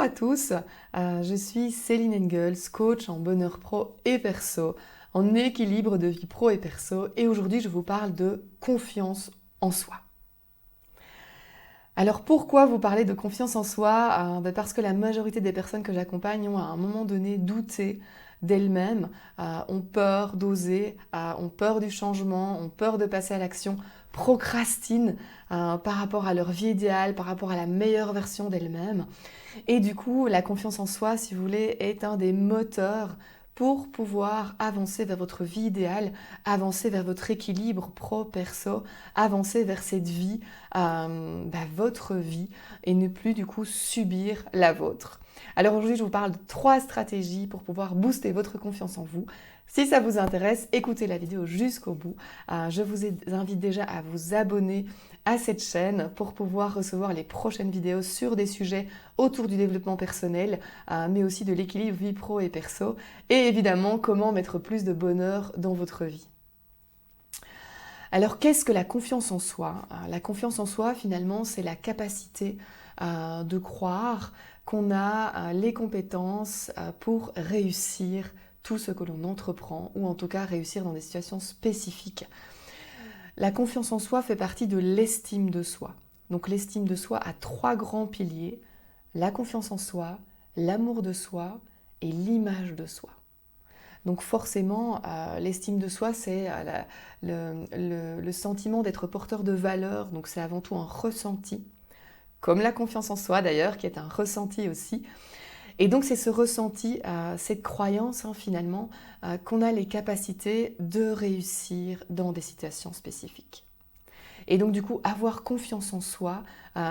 à tous, je suis Céline Engels, coach en bonheur pro et perso, en équilibre de vie pro et perso, et aujourd'hui je vous parle de confiance en soi. Alors pourquoi vous parlez de confiance en soi? Parce que la majorité des personnes que j'accompagne ont à un moment donné douté d'elles-mêmes, ont peur d'oser, ont peur du changement, ont peur de passer à l'action, procrastinent par rapport à leur vie idéale, par rapport à la meilleure version d'elles-mêmes. Et du coup, la confiance en soi, si vous voulez, est un des moteurs pour pouvoir avancer vers votre vie idéale, avancer vers votre équilibre pro-perso, avancer vers cette vie, votre vie, et ne plus du coup subir la vôtre. Alors aujourd'hui, je vous parle de 3 stratégies pour pouvoir booster votre confiance en vous. Si ça vous intéresse, écoutez la vidéo jusqu'au bout. Je vous invite déjà à vous abonner à cette chaîne pour pouvoir recevoir les prochaines vidéos sur des sujets autour du développement personnel, mais aussi de l'équilibre vie pro et perso, et évidemment comment mettre plus de bonheur dans votre vie. Alors qu'est-ce que la confiance en soi? La confiance en soi, finalement, c'est la capacité de croire qu'on a les compétences pour réussir tout ce que l'on entreprend, ou en tout cas réussir dans des situations spécifiques. La confiance en soi fait partie de l'estime de soi. Donc l'estime de soi a 3 grands piliers: la confiance en soi, l'amour de soi et l'image de soi. Donc forcément, l'estime de soi, c'est le sentiment d'être porteur de valeur, donc c'est avant tout un ressenti, comme la confiance en soi d'ailleurs, qui est un ressenti aussi. Et donc c'est ce ressenti, cette croyance finalement, qu'on a les capacités de réussir dans des situations spécifiques. Et donc du coup, avoir confiance en soi,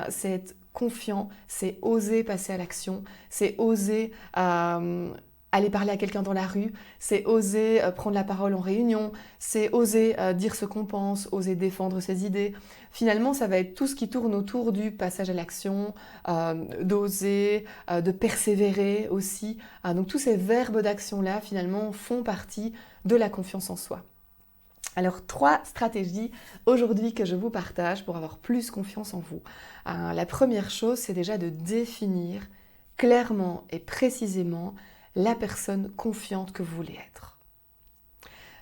c'est être confiant, c'est oser passer à l'action, c'est oser aller parler à quelqu'un dans la rue, c'est oser prendre la parole en réunion, c'est oser dire ce qu'on pense, oser défendre ses idées. Finalement, ça va être tout ce qui tourne autour du passage à l'action, d'oser, de persévérer aussi. Donc tous ces verbes d'action-là, finalement, font partie de la confiance en soi. Alors 3 stratégies aujourd'hui que je vous partage pour avoir plus confiance en vous. La première chose, c'est déjà de définir clairement et précisément la personne confiante que vous voulez être.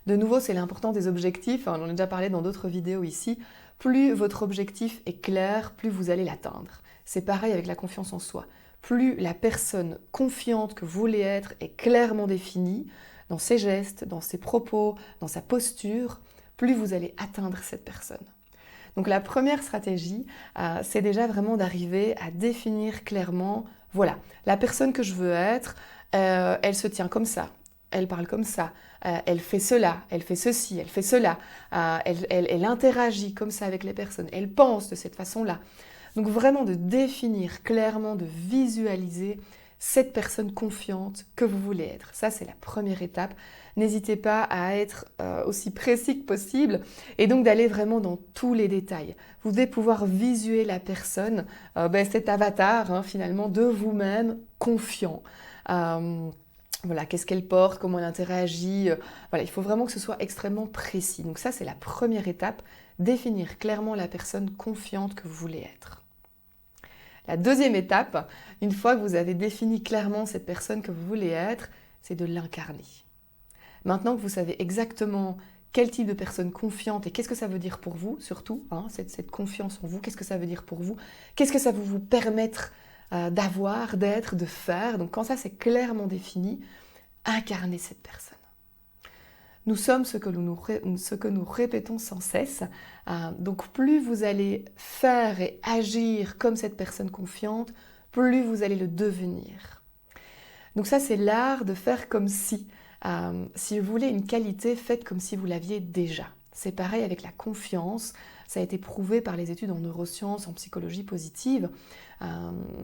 De nouveau, c'est l'importance des objectifs, on en a déjà parlé dans d'autres vidéos ici. Plus votre objectif est clair, plus vous allez l'atteindre. C'est pareil avec la confiance en soi. Plus la personne confiante que vous voulez être est clairement définie, dans ses gestes, dans ses propos, dans sa posture, plus vous allez atteindre cette personne. Donc la première stratégie, c'est déjà vraiment d'arriver à définir clairement, voilà, la personne que je veux être, elle se tient comme ça, elle parle comme ça, elle fait cela, elle fait ceci, elle fait cela, elle interagit comme ça avec les personnes, elle pense de cette façon-là. Donc vraiment de définir clairement, de visualiser cette personne confiante que vous voulez être. Ça, c'est la première étape. N'hésitez pas à être aussi précis que possible et donc d'aller vraiment dans tous les détails. Vous devez pouvoir visuer la personne, cet avatar finalement de vous-même confiant. Voilà, qu'est-ce qu'elle porte, comment elle interagit. Voilà, il faut vraiment que ce soit extrêmement précis. Donc ça, c'est la première étape, définir clairement la personne confiante que vous voulez être. La deuxième étape, une fois que vous avez défini clairement cette personne que vous voulez être, c'est de l'incarner. Maintenant que vous savez exactement quel type de personne confiante et qu'est-ce que ça veut dire pour vous, surtout, cette confiance en vous, qu'est-ce que ça veut dire pour vous, qu'est-ce que ça va vous permettre d'avoir, d'être, de faire. Donc quand ça c'est clairement défini, incarnez cette personne. Nous sommes ce que nous répétons sans cesse. Donc plus vous allez faire et agir comme cette personne confiante, plus vous allez le devenir. Donc ça, c'est l'art de faire comme si. Si vous voulez une qualité, faites comme si vous l'aviez déjà. C'est pareil avec la confiance. Ça a été prouvé par les études en neurosciences, en psychologie positive.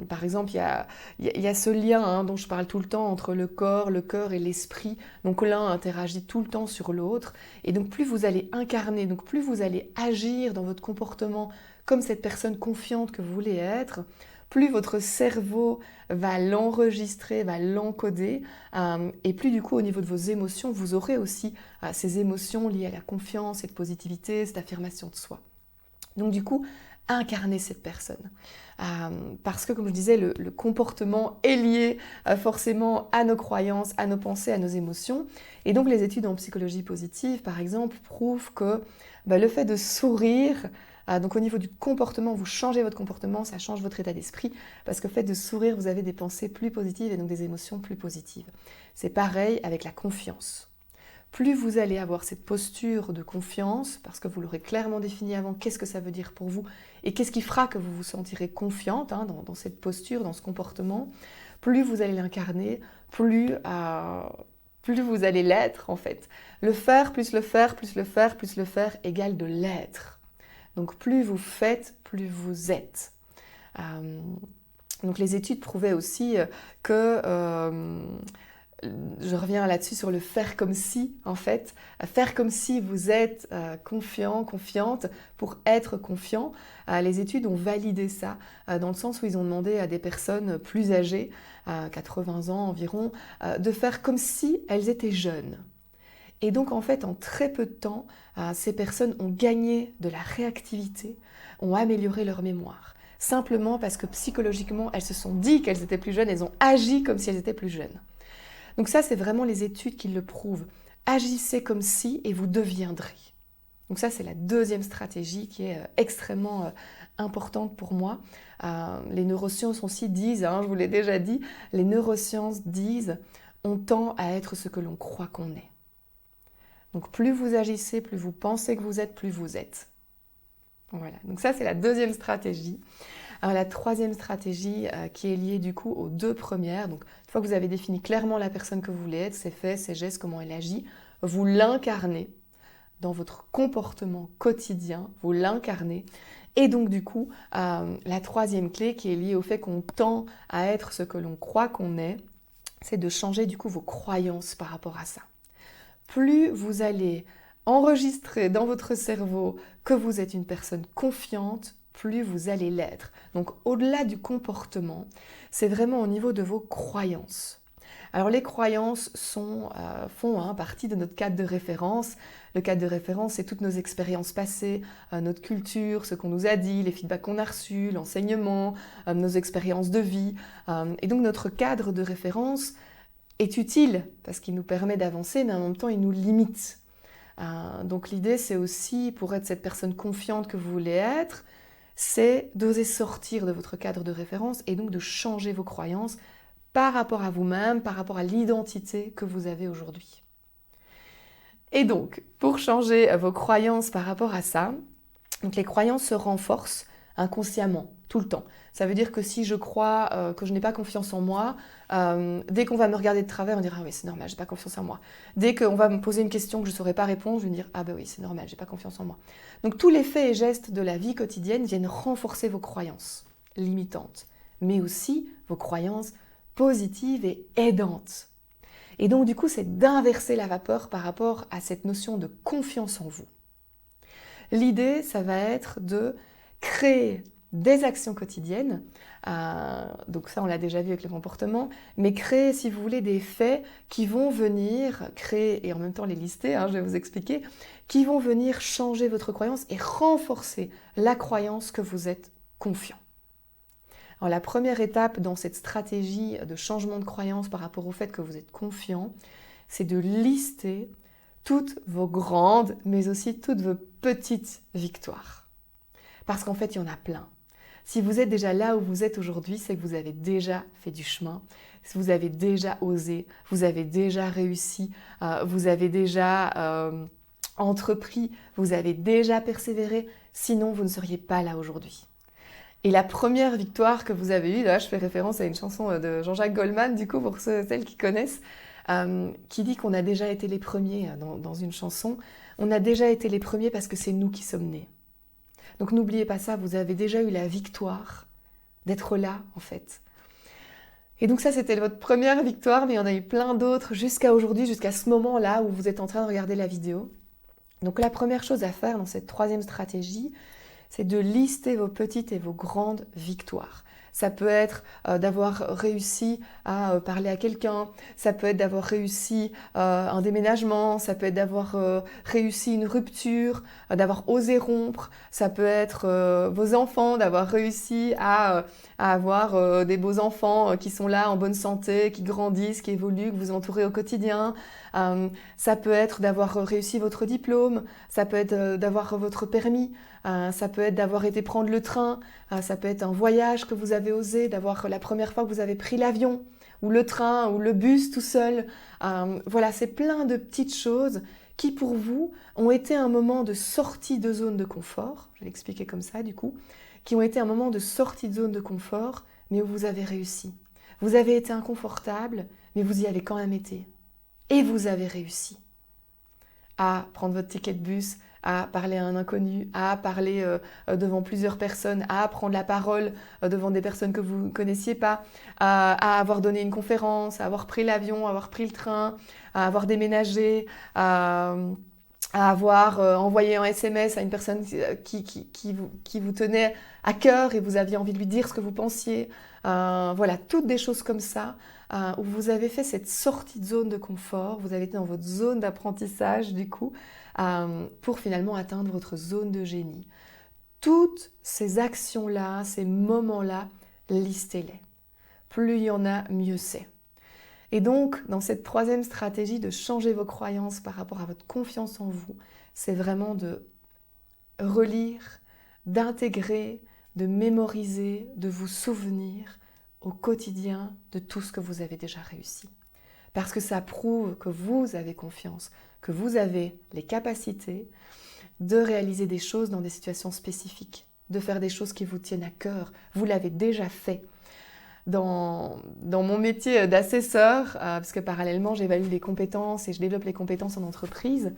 Par exemple, il y a ce lien dont je parle tout le temps entre le corps, le cœur et l'esprit. Donc l'un interagit tout le temps sur l'autre. Et donc plus vous allez incarner, donc plus vous allez agir dans votre comportement comme cette personne confiante que vous voulez être, plus votre cerveau va l'enregistrer, va l'encoder, et plus du coup au niveau de vos émotions, vous aurez aussi ces émotions liées à la confiance, cette positivité, cette affirmation de soi. Donc du coup, incarner cette personne. Parce que, comme je disais, le comportement est lié forcément à nos croyances, à nos pensées, à nos émotions. Et donc les études en psychologie positive, par exemple, prouvent que le fait de sourire, donc au niveau du comportement, vous changez votre comportement, ça change votre état d'esprit, parce que le fait de sourire, vous avez des pensées plus positives et donc des émotions plus positives. C'est pareil avec la confiance. Plus vous allez avoir cette posture de confiance, parce que vous l'aurez clairement défini avant, qu'est-ce que ça veut dire pour vous, et qu'est-ce qui fera que vous vous sentirez confiante dans cette posture, dans ce comportement, plus vous allez l'incarner, plus vous allez l'être en fait. Le faire plus le faire plus le faire plus le faire égale de l'être. Donc plus vous faites, plus vous êtes. Donc les études prouvaient aussi que... je reviens là-dessus sur le faire comme si, en fait. Faire comme si vous êtes confiant, confiante pour être confiant. Les études ont validé ça dans le sens où ils ont demandé à des personnes plus âgées, 80 ans environ, de faire comme si elles étaient jeunes. Et donc en fait, en très peu de temps, ces personnes ont gagné de la réactivité, ont amélioré leur mémoire. Simplement parce que psychologiquement, elles se sont dit qu'elles étaient plus jeunes, elles ont agi comme si elles étaient plus jeunes. Donc ça, c'est vraiment les études qui le prouvent. Agissez comme si et vous deviendrez. Donc ça, c'est la deuxième stratégie qui est extrêmement importante pour moi. Les neurosciences aussi disent, je vous l'ai déjà dit, les neurosciences disent on tend à être ce que l'on croit qu'on est. Donc plus vous agissez, plus vous pensez que vous êtes, plus vous êtes. Voilà, donc ça c'est la deuxième stratégie. Alors la troisième stratégie qui est liée du coup aux deux premières, donc une fois que vous avez défini clairement la personne que vous voulez être, ses faits, ses gestes, comment elle agit, vous l'incarnez dans votre comportement quotidien, vous l'incarnez. Et donc du coup, la troisième clé qui est liée au fait qu'on tend à être ce que l'on croit qu'on est, c'est de changer du coup vos croyances par rapport à ça. Plus vous allez enregistrer dans votre cerveau que vous êtes une personne confiante, plus vous allez l'être. Donc au-delà du comportement, c'est vraiment au niveau de vos croyances. Alors les croyances font partie de notre cadre de référence. Le cadre de référence, c'est toutes nos expériences passées, notre culture, ce qu'on nous a dit, les feedbacks qu'on a reçus, l'enseignement, nos expériences de vie. Et donc notre cadre de référence est utile parce qu'il nous permet d'avancer, mais en même temps il nous limite. Donc l'idée c'est aussi, pour être cette personne confiante que vous voulez être, c'est d'oser sortir de votre cadre de référence et donc de changer vos croyances par rapport à vous-même, par rapport à l'identité que vous avez aujourd'hui. Et donc, pour changer vos croyances par rapport à ça, donc les croyances se renforcent inconsciemment, tout le temps. Ça veut dire que si je crois que je n'ai pas confiance en moi, dès qu'on va me regarder de travers, on dira « Ah oui, c'est normal, j'ai pas confiance en moi ». Dès qu'on va me poser une question que je ne saurais pas répondre, je vais me dire « Ah ben oui, c'est normal, j'ai pas confiance en moi ». Donc tous les faits et gestes de la vie quotidienne viennent renforcer vos croyances limitantes, mais aussi vos croyances positives et aidantes. Et donc du coup, c'est d'inverser la vapeur par rapport à cette notion de confiance en vous. L'idée, ça va être de créer des actions quotidiennes, donc ça on l'a déjà vu avec le comportement, mais créer, si vous voulez, des faits qui vont venir créer, et en même temps les lister, je vais vous expliquer, qui vont venir changer votre croyance et renforcer la croyance que vous êtes confiant. Alors la première étape dans cette stratégie de changement de croyance par rapport au fait que vous êtes confiant, c'est de lister toutes vos grandes, mais aussi toutes vos petites victoires. Parce qu'en fait, il y en a plein. Si vous êtes déjà là où vous êtes aujourd'hui, c'est que vous avez déjà fait du chemin, vous avez déjà osé, vous avez déjà réussi, vous avez déjà entrepris, vous avez déjà persévéré, sinon vous ne seriez pas là aujourd'hui. Et la première victoire que vous avez eue, là je fais référence à une chanson de Jean-Jacques Goldman, du coup pour celles qui connaissent, qui dit qu'on a déjà été les premiers dans une chanson. On a déjà été les premiers parce que c'est nous qui sommes nés. Donc n'oubliez pas ça, vous avez déjà eu la victoire d'être là en fait. Et donc ça c'était votre première victoire, mais il y en a eu plein d'autres jusqu'à aujourd'hui, jusqu'à ce moment-là où vous êtes en train de regarder la vidéo. Donc la première chose à faire dans cette troisième stratégie, c'est de lister vos petites et vos grandes victoires. ça peut être d'avoir réussi à parler à quelqu'un, ça peut être d'avoir réussi un déménagement, ça peut être d'avoir réussi une rupture, d'avoir osé rompre, ça peut être vos enfants, d'avoir réussi à avoir des beaux enfants qui sont là en bonne santé, qui grandissent, qui évoluent, que vous entourez au quotidien. Ça peut être d'avoir réussi votre diplôme, ça peut être d'avoir votre permis, ça peut être d'avoir été prendre le train, ça peut être un voyage que vous avez osé, d'avoir la première fois que vous avez pris l'avion, ou le train, ou le bus tout seul. Voilà, c'est plein de petites choses qui pour vous ont été un moment de sortie de zone de confort, je vais l'expliquer comme ça du coup, qui ont été un moment de sortie de zone de confort, mais où vous avez réussi. Vous avez été inconfortable, mais vous y avez quand même été. Et vous avez réussi à prendre votre ticket de bus, à parler à un inconnu, à parler devant plusieurs personnes, à prendre la parole devant des personnes que vous ne connaissiez pas, à avoir donné une conférence, à avoir pris l'avion, à avoir pris le train, à avoir déménagé, à avoir envoyé un SMS à une personne qui vous tenait à cœur et vous aviez envie de lui dire ce que vous pensiez. Voilà, toutes des choses comme ça, où vous avez fait cette sortie de zone de confort, vous avez été dans votre zone d'apprentissage du coup, pour finalement atteindre votre zone de génie. Toutes ces actions-là, ces moments-là, listez-les. Plus il y en a, mieux c'est. Et donc, dans cette troisième stratégie de changer vos croyances par rapport à votre confiance en vous, c'est vraiment de relire, d'intégrer, de mémoriser, de vous souvenir au quotidien de tout ce que vous avez déjà réussi. Parce que ça prouve que vous avez confiance, que vous avez les capacités de réaliser des choses dans des situations spécifiques, de faire des choses qui vous tiennent à cœur. Vous l'avez déjà fait. Dans mon métier d'assesseur, parce que parallèlement j'évalue les compétences et je développe les compétences en entreprise,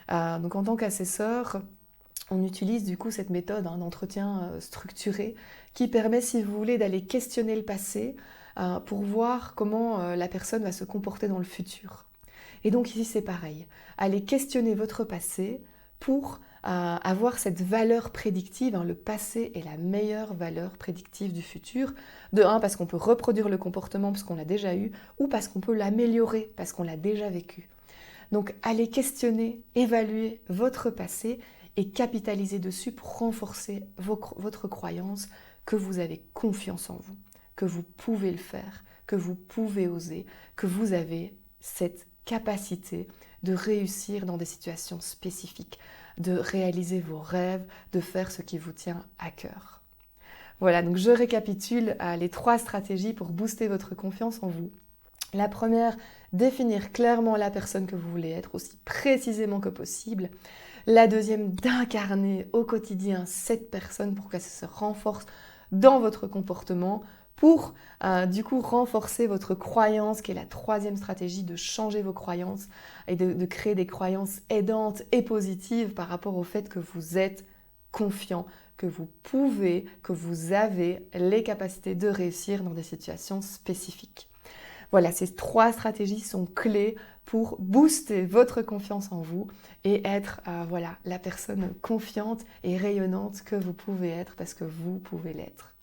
donc en tant qu'assesseur, on utilise du coup cette méthode d'entretien structuré qui permet, si vous voulez, d'aller questionner le passé pour voir comment la personne va se comporter dans le futur. Et donc ici c'est pareil, allez questionner votre passé pour avoir cette valeur prédictive. Le passé est la meilleure valeur prédictive du futur. De un, parce qu'on peut reproduire le comportement parce qu'on l'a déjà eu, ou parce qu'on peut l'améliorer parce qu'on l'a déjà vécu. Donc allez questionner, évaluer votre passé et capitaliser dessus pour renforcer votre croyance que vous avez confiance en vous, que vous pouvez le faire, que vous pouvez oser, que vous avez cette capacité de réussir dans des situations spécifiques, de réaliser vos rêves, de faire ce qui vous tient à cœur. Voilà, donc je récapitule les 3 stratégies pour booster votre confiance en vous. La première, définir clairement la personne que vous voulez être, aussi précisément que possible. La deuxième, d'incarner au quotidien cette personne pour qu'elle se renforce dans votre comportement, pour du coup renforcer votre croyance, qui est la 3e stratégie, de changer vos croyances et de créer des croyances aidantes et positives par rapport au fait que vous êtes confiant, que vous pouvez, que vous avez les capacités de réussir dans des situations spécifiques. Voilà, ces 3 stratégies sont clés pour booster votre confiance en vous et être la personne confiante et rayonnante que vous pouvez être, parce que vous pouvez l'être.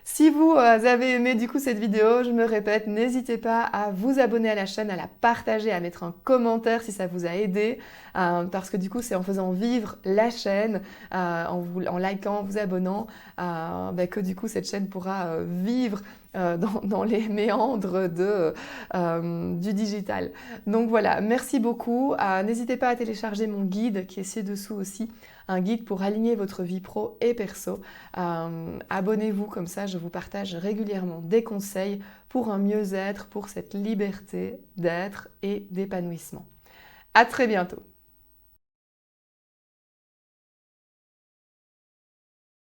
Si vous avez aimé du coup cette vidéo, je me répète, n'hésitez pas à vous abonner à la chaîne, à la partager, à mettre un commentaire si ça vous a aidé, parce que du coup c'est en faisant vivre la chaîne, en likant, en vous abonnant, que du coup cette chaîne pourra vivre dans les méandres du digital. Donc voilà, merci beaucoup. N'hésitez pas à télécharger mon guide qui est ci-dessous aussi, un guide pour aligner votre vie pro et perso. Abonnez-vous, comme ça je vous partage régulièrement des conseils pour un mieux-être, pour cette liberté d'être et d'épanouissement. À très bientôt.